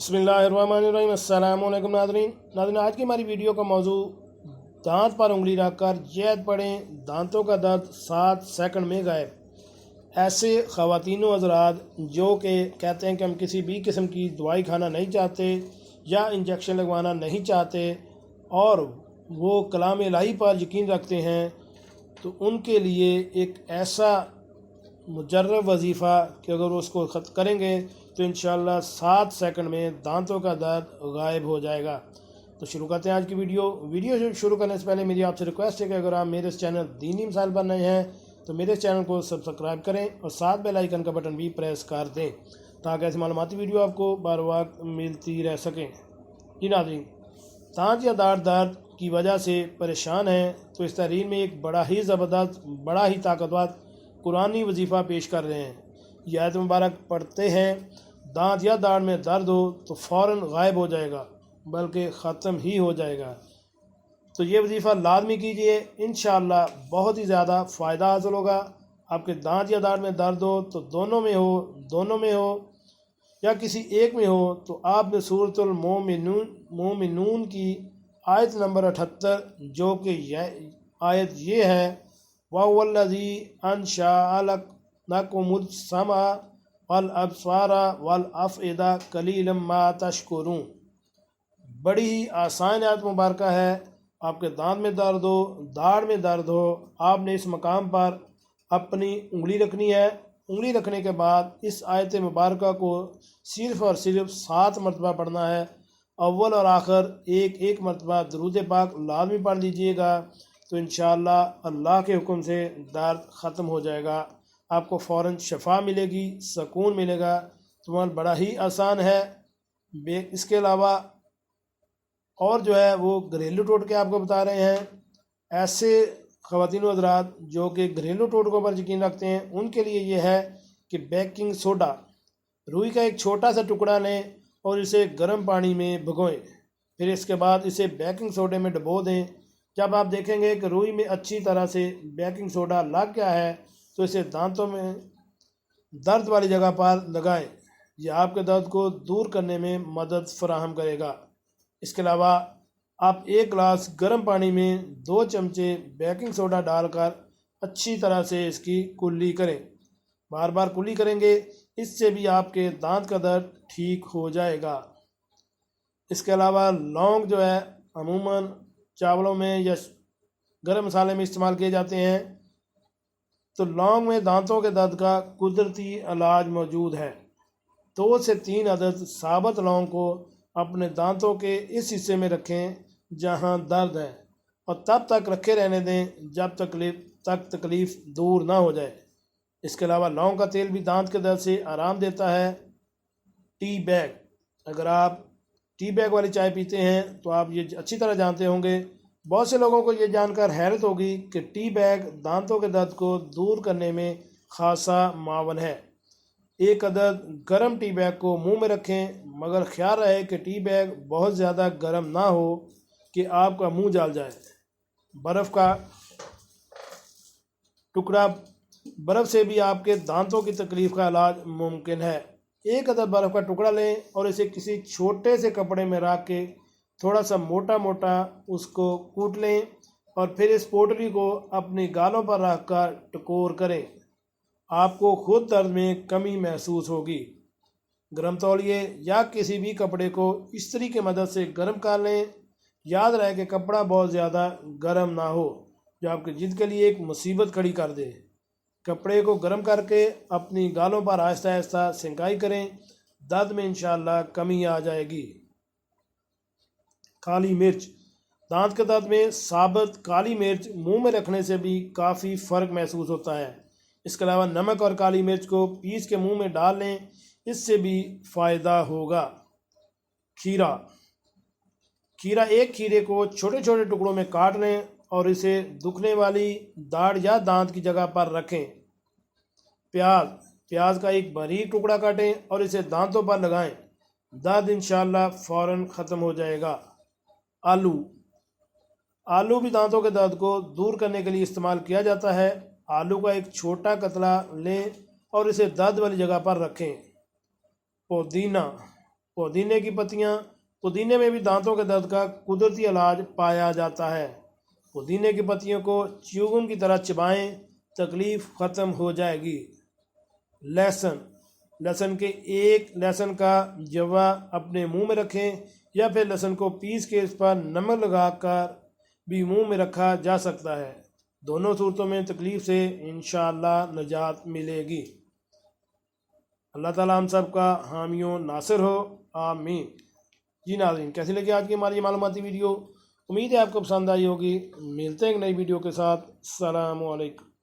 बिस्मिल्लाहिर्रहमानिर्रहीम। अस्सलामु अलैकुम नाज़रीन, आज की हमारी वीडियो का मौजू दांत पर उंगली रखकर जैद पढ़ें, दांतों का दर्द 7 सेकंड में गायब। ऐसे ख़वातीन व हज़रात जो कि कहते हैं कि हम किसी भी किस्म की दवाई खाना नहीं चाहते या इंजेक्शन लगवाना नहीं चाहते और वो कलाम इलाही पर यकीन रखते हैं, तो उनके लिए एक ऐसा मुजर्रब वजीफ़ा कि अगर वो उसको ख़त करेंगे तो इंशाअल्लाह 7 सेकंड में दांतों का दर्द गायब हो जाएगा। तो शुरू करते हैं आज की वीडियो शुरू करने से पहले मेरी आपसे रिक्वेस्ट है कि अगर आप मेरे इस चैनल दीनी मिसाल पर नए हैं तो मेरे चैनल को सब्सक्राइब करें और साथ बेल आइकन का बटन भी प्रेस कर दें ताकि ऐसी मालूमाती वीडियो आपको बार वक्त मिलती रह सकें। जी नाज़रीन, दांत या दाढ़ दर्द की वजह से परेशान हैं तो इस तहरीर में एक बड़ा ही ज़बरदस्त, बड़ा ही ताकतवर कुरानी वजीफ़ा पेश कर रहे हैं। यह आयत मुबारक पढ़ते हैं, दांत या दाढ़ में दर्द हो तो फ़ौरन गायब हो जाएगा, बल्कि ख़त्म ही हो जाएगा। तो ये वजीफ़ा लाजमी कीजिए, इंशाअल्लाह बहुत ही ज़्यादा फ़ायदा हासिल होगा। आपके दांत या दाढ़ में दर्द हो तो दोनों में हो या किसी एक में हो तो आपने सूरतुल मोमिनून की आयत नंबर 78 जो कि आयत ये है, वल्लज़ी अंशअ लकुमुस समा वल अब्सारा वल अफ़इदा कलीलन मा तशकुरून। बड़ी ही आसान आयत मुबारक है। आपके दांत में दर्द हो, दाढ़ में दर्द हो, आपने इस मकाम पर अपनी उंगली रखनी है। उंगली रखने के बाद इस आयत मुबारक को सिर्फ़ और सिर्फ 7 मरतबा पढ़ना है। अव्वल और आखिर एक एक मरतबा दरूद पाक लाजमी पढ़ लीजिएगा तो इंशाअल्लाह अल्लाह के हुक्म से दर्द ख़त्म हो जाएगा। आपको फ़ौरन शफा मिलेगी, सुकून मिलेगा। तो बड़ा ही आसान है। इसके अलावा और जो है वो घरेलू टोटके आपको बता रहे हैं। ऐसे ख़वातीन हज़रात जो कि घरेलू टोटकों पर यकीन रखते हैं उनके लिए ये है कि बेकिंग सोडा, रुई का एक छोटा सा टुकड़ा लें और इसे गर्म पानी में भिगोएं। फिर इसके बाद इसे बेकिंग सोडे में डुबो दें। जब आप देखेंगे कि रुई में अच्छी तरह से बेकिंग सोडा लग गया है तो इसे दांतों में दर्द वाली जगह पर लगाएं। यह आपके दर्द को दूर करने में मदद फराहम करेगा। इसके अलावा आप 1 गिलास गर्म पानी में 2 चमचे बेकिंग सोडा डालकर अच्छी तरह से इसकी कुल्ली करें। बार बार कुल्ली करेंगे, इससे भी आपके दांत का दर्द ठीक हो जाएगा। इसके अलावा लौंग जो है अमूमन चावलों में या गरम मसाले में इस्तेमाल किए जाते हैं, तो लौंग में दांतों के दर्द का कुदरती इलाज मौजूद है। 2 से 3 अदद साबुत लौंग को अपने दांतों के इस हिस्से में रखें जहां दर्द है और तब तक रखे रहने दें जब तकलीफ दूर ना हो जाए। इसके अलावा लौंग का तेल भी दांत के दर्द से आराम देता है। टी बैग, अगर आप टी बैग वाली चाय पीते हैं तो आप ये अच्छी तरह जानते होंगे। बहुत से लोगों को ये जानकर हैरत होगी कि टी बैग दांतों के दर्द को दूर करने में खासा मावन है। 1 अदद गर्म टी बैग को मुंह में रखें, मगर ख्याल रहे कि टी बैग बहुत ज़्यादा गर्म ना हो कि आपका मुंह जल जाए। बर्फ़ का टुकड़ा, बर्फ़ से भी आपके दांतों की तकलीफ़ का इलाज मुमकिन है। 1 अदद बर्फ़ का टुकड़ा लें और इसे किसी छोटे से कपड़े में रख के थोड़ा सा मोटा मोटा उसको कूट लें और फिर इस पोटली को अपनी गालों पर रख कर टकोर करें। आपको खुद दर्द में कमी महसूस होगी। गर्म तौलिए या किसी भी कपड़े को इस्त्री की मदद से गर्म कर लें। याद रहे कि कपड़ा बहुत ज़्यादा गर्म ना हो जो आपकी जिल्द के लिए एक मुसीबत खड़ी कर दे। कपड़े को गर्म करके अपनी गालों पर आहिस्ता आहिस्ता सिंकाई करें, दर्द में इंशाअल्लाह कमी आ जाएगी। काली मिर्च, दांत के दर्द में साबुत काली मिर्च मुंह में रखने से भी काफ़ी फ़र्क महसूस होता है। इसके अलावा नमक और काली मिर्च को पीस के मुंह में डाल लें, इससे भी फ़ायदा होगा। खीरा, एक खीरे को छोटे छोटे टुकड़ों में काट लें और इसे दुखने वाली दाढ़ या दांत की जगह पर रखें। प्याज का एक बारीक टुकड़ा काटें और इसे दांतों पर लगाएं, दर्द इंशाअल्लाह फ़ौरन ख़त्म हो जाएगा। आलू भी दांतों के दर्द को दूर करने के लिए इस्तेमाल किया जाता है। आलू का एक छोटा कतला लें और इसे दर्द वाली जगह पर रखें। पुदीना, पुदीने की पत्तियाँ, पुदीने में भी दांतों के दर्द का कुदरती इलाज पाया जाता है। पुदीने की पत्तियों को च्युइंगम की तरह चबाएं, तकलीफ ख़त्म हो जाएगी। लहसुन, लहसुन का जवा अपने मुंह में रखें या फिर लहसुन को पीस के इस पर नमक लगाकर भी मुंह में रखा जा सकता है। दोनों सूरतों में तकलीफ से इंशाअल्लाह निजात मिलेगी। अल्लाह ताला हम सब का हामियों नासिर हो, आमीन। जी नाज़रीन, कैसी लगी आज की हमारी मालूमाती वीडियो? उम्मीद है आपको पसंद आई होगी। मिलते हैं एक नई वीडियो के साथ। अस्सलामु अलैकुम।